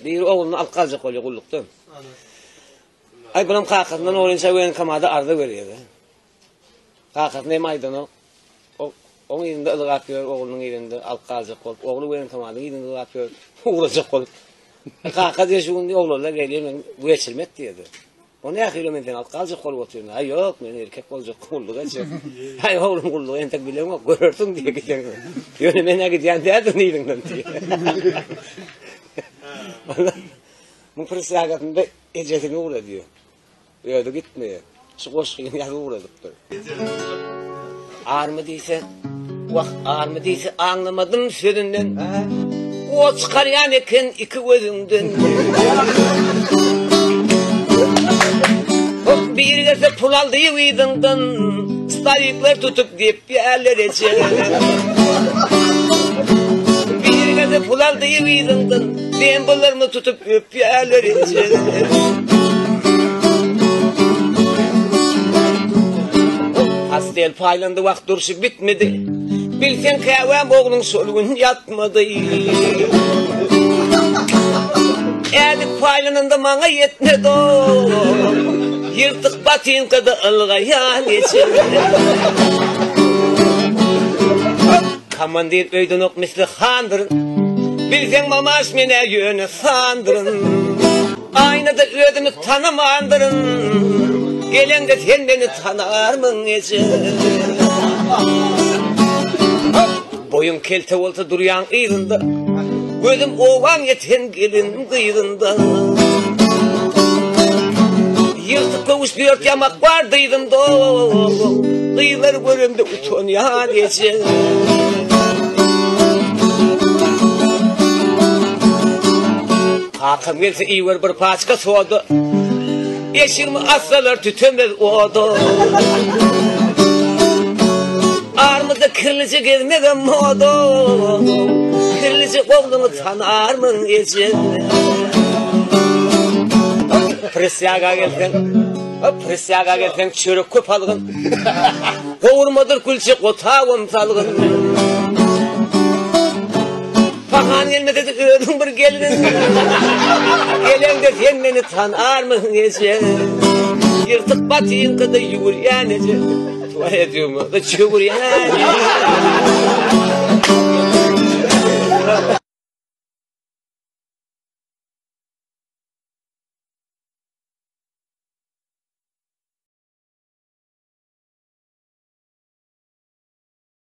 Bir oğlunu alqalcaq oluyor qulluktan. Ay bunun kakasından oğlunca öğen kamada arda veriyor. Kakas ne maydanoz? Onun yerinde ılık atıyor, oğlunun yerinde alqalcaq olup, oğlu öğen kamadın yerinde ılık atıyor, uğrayacaq olup. Kakas yaşığın diye oğlanlar geliyor, ben bu geçirmek diyordu. O ne yakıyla ben alqalcaq olup oturuyorum. Ay yok, ben erkek olacak kulluğa çık. Ay oğlum kulluğa entek bilem yok, görürsün diye gidiyorum. Yönemene gidiyen derdin iyilinden diye. Bu fırsatında ecetini uğra diyor. Öyle gitmiyor. Şu koşkuyun yazı uğradık. Ağır mı değilse, ağır mı değilse anlamadım sözünden. O çıkaryan eken iki gözümden. Bir gelse pul aldı yıydından, starikler tutup deyip yerlere bir gelse pul aldı yıydından, dembalarını tutup öp yerlere Hastel paylandı vakt duruşu bitmedi. Bilsen kahvem oğlun solgun yatmadı. Elik paylanında bana yetmedi o. Yırtık batın kadar ılgayan geçer. Kamandir öydün ok misli handırın. Bilsen mamaş mene yönü sandırın. Aynada ödümü tanımandırın. Gelen de sen beni tanır mın ece? Boyun kelte olsa duruyan ıyırında, gözüm oğlan yeten gelin kıyırında. Yırtık kovuş dört yamak var dıydımda, kıyılar görümde utanyan ece. Hakan gelse iyi ver bir paçka soğudu. Yeşilmi asralar tütünmez odu. Armıda kırlıcı gezmeden modu. Kırlıcı oğlunu tanar mı ece? Presyaga gelsen çörük köp algın. Kovurmadır külçe kotağım salgın. Fakan gelmedi de ödüm bir gelin. Gelen de sen beni tanar mı ece? Yırtık batayım kadar yugur yanece. Tuvalet diyorum da çugur yanece.